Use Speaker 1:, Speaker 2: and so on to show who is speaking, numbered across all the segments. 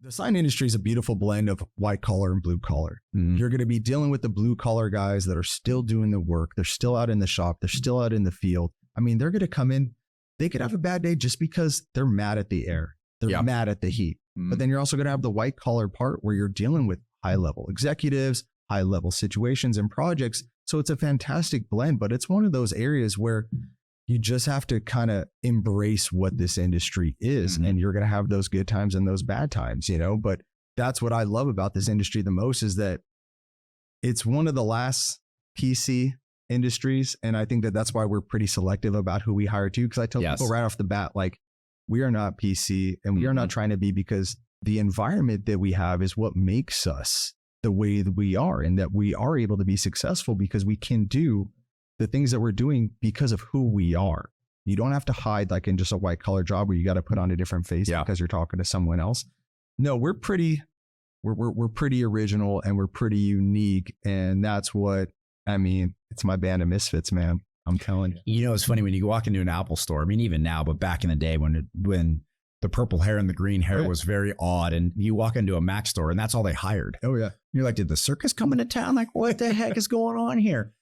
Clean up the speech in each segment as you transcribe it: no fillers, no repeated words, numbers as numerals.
Speaker 1: The sign industry is a beautiful blend of white collar and blue collar.
Speaker 2: Mhm.
Speaker 1: You're going to be dealing with the blue collar guys that are still doing the work. They're still out in the shop. They're still out in the field. I mean, they're going to come in. They could have a bad day just because they're mad at the air. They're
Speaker 2: Yeah.
Speaker 1: mad at the heat. But then you're also going to have the white collar part where you're dealing with high level executives, high level situations and projects. So it's a fantastic blend, but it's one of those areas where you just have to kind of embrace what this industry is.
Speaker 2: Mhm.
Speaker 1: And you're going to have those good times and those bad times, you know, but that's what I love about this industry the most is that it's one of the last PC industries. And I think that that's why we're pretty selective about who we hire too. Cause I tell
Speaker 2: Yes.
Speaker 1: people right off the bat, like we are not PC and we are not trying to be, because the environment that we have is what makes us the way that we are, and that we are able to be successful because we can do the things that we're doing because of who we are. You don't have to hide like in just a white collar job where you got to put on a different face because you're talking to someone else. No, we're pretty original and we're pretty unique. And that's what, I mean, it's my band of misfits, man. I'm telling you.
Speaker 2: You know, it's funny when you walk into an Apple store. I mean, even now, but back in the day when the purple hair and the green hair was very odd, and you walk into a Mac store and that's all they hired.
Speaker 1: Oh yeah.
Speaker 2: You're like, did the circus come into town? Like, what the heck is going on here?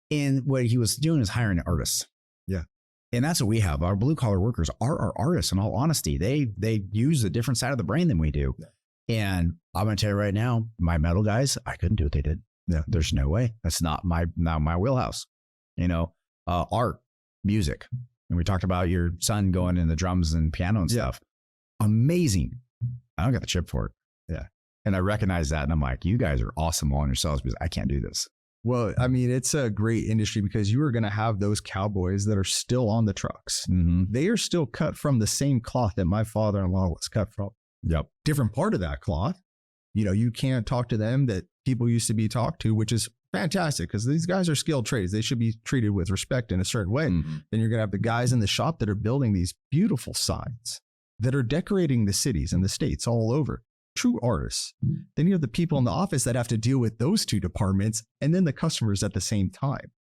Speaker 2: And what he was doing is hiring artists.
Speaker 1: Yeah.
Speaker 2: And that's what we have. Our blue collar workers are our artists. In all honesty, they use a different side of the brain than we do. Yeah. And I'm going to tell you right now, my metal guys, I couldn't do what they did.
Speaker 1: Yeah.
Speaker 2: There's no way. That's not my wheelhouse. You know, art, music. And we talked about your son going in the drums and piano and stuff. Amazing. I don't get the chip for it.
Speaker 1: Yeah.
Speaker 2: And I recognize that. And I'm like, you guys are awesome on yourselves because I can't do this.
Speaker 1: Well, I mean, it's a great industry because you are going to have those cowboys that are still on the trucks.
Speaker 2: Mm-hmm.
Speaker 1: They are still cut from the same cloth that my father-in-law was cut from.
Speaker 2: Yep.
Speaker 1: Different part of that cloth. You know, you can't talk to them that people used to be talked to, which is fantastic because these guys are skilled trades. They should be treated with respect in a certain way.
Speaker 2: Mm-hmm.
Speaker 1: Then you're going to have the guys in the shop that are building these beautiful signs that are decorating the cities and the states all over. True artists. Then you have the people in the office that have to deal with those two departments and then the customers at the same time.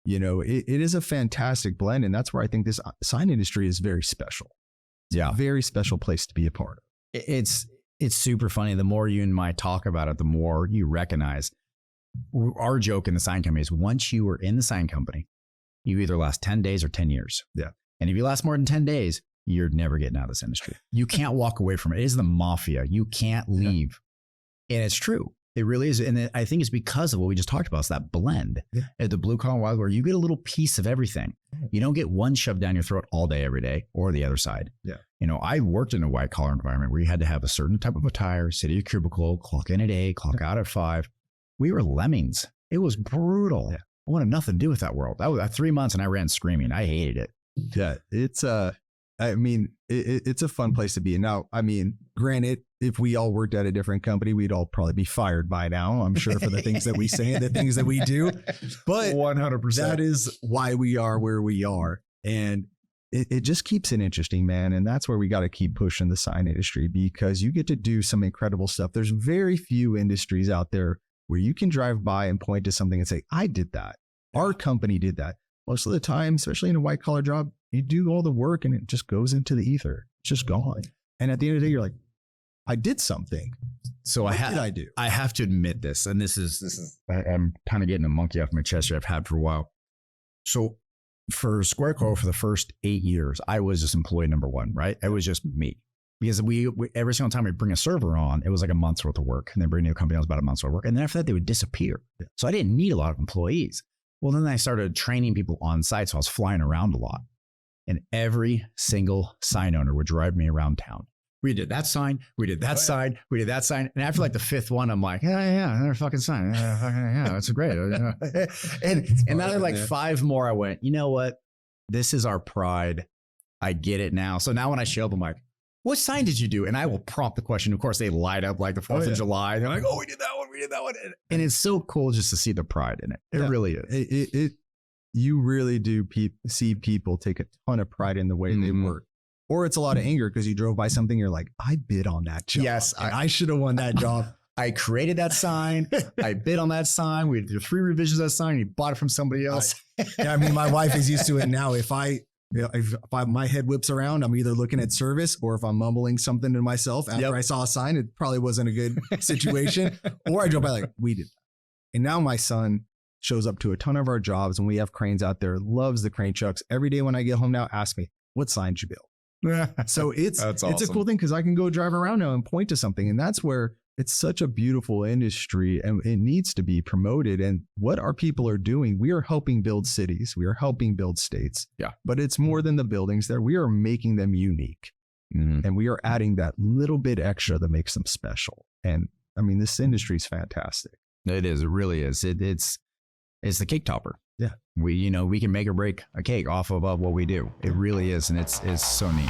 Speaker 1: You know, it is a fantastic blend. And that's where I think this sign industry is very special. It's a very special place to be a part of.
Speaker 2: It's super funny. The more you and I talk about it, the more you recognize our joke in the sign company is once you are in the sign company, you either last 10 days or 10 years.
Speaker 1: Yeah.
Speaker 2: And if you last more than 10 days, you're never getting out of this industry. You can't walk away from it. It is the mafia. You can't leave. Yeah. And it's true. It really is. And I think it's because of what we just talked about. It's that blend at the blue collar wild where you get a little piece of everything. You don't get one shoved down your throat all day, every day, or the other side.
Speaker 1: Yeah.
Speaker 2: You know, I worked in a white collar environment where you had to have a certain type of attire, sit at your cubicle, clock in at 8, clock out at 5. We were lemmings. It was brutal.
Speaker 1: Yeah.
Speaker 2: I wanted nothing to do with that world. That was 3 months and I ran screaming. I hated it.
Speaker 1: Yeah. It's I mean, it's a fun place to be. Now, I mean, granted, if we all worked at a different company, we'd all probably be fired by now, I'm sure, for the things that we say and the things that we do. But
Speaker 2: 100%.
Speaker 1: That is why we are where we are. And it just keeps it interesting, man. And that's where we got to keep pushing the sign industry because you get to do some incredible stuff. There's very few industries out there where you can drive by and point to something and say, I did that. Our company did that. Most of the time, especially in a white collar job, you do all the work and it just goes into the ether. It's just gone. And at the end of the day, you're like, I did something.
Speaker 2: So
Speaker 1: what did I do?
Speaker 2: I have to admit this, and this is I'm kind of getting a monkey off my chest here. I've had for a while. So for Square Co for the first 8 years, I was just employee number one, right? It was just me. Because we every single time we bring a server on, it was like a month's worth of work. And then bring a new company on was about a month's worth of work. And then after that, they would disappear. Yeah. So I didn't need a lot of employees. Well, then I started training people on site. So I was flying around a lot. And every single sign owner would drive me around town. We did that sign. We did that sign. We did that sign. And after like the 5th one, I'm like, yeah, another fucking sign. Yeah, that's great. and now like 5 more, I went, you know what? This is our pride. I get it now. So now when I show up, I'm like, what sign did you do? And I will prompt the question. Of course, they light up like the 4th of July. They're like, oh, we did that one. We did that one. And it's so cool just to see the pride in it. It really is. You really do see people take a ton of pride in the way they work. Or it's a lot of anger because you drove by something. You're like, I bid on that job. Yes.
Speaker 1: I should have won that job.
Speaker 2: I created that sign. I bid on that sign. We did 3 revisions of that sign. You bought it from somebody else.
Speaker 1: I mean, my wife is used to it now. If I If my head whips around, I'm either looking at service, or if I'm mumbling something to myself after I saw a sign, it probably wasn't a good situation. Or I drove by like, we did that. And now my son shows up to a ton of our jobs, and we have cranes out there, loves the crane trucks. Every day when I get home now, ask me, what sign did you build? So it's
Speaker 2: awesome.
Speaker 1: It's a cool thing because I can go drive around now and point to something. And that's where it's such a beautiful industry, and it needs to be promoted. And what our people are doing, we are helping build cities. We are helping build states.
Speaker 2: Yeah.
Speaker 1: But it's more than the buildings there. We are making them unique. Mm-hmm. And we are adding that little bit extra that makes them special. And I mean, this industry is fantastic.
Speaker 2: It is. It really is. It's the cake topper.
Speaker 1: Yeah.
Speaker 2: We can make or break a cake off of what we do. It really is. And it's so neat.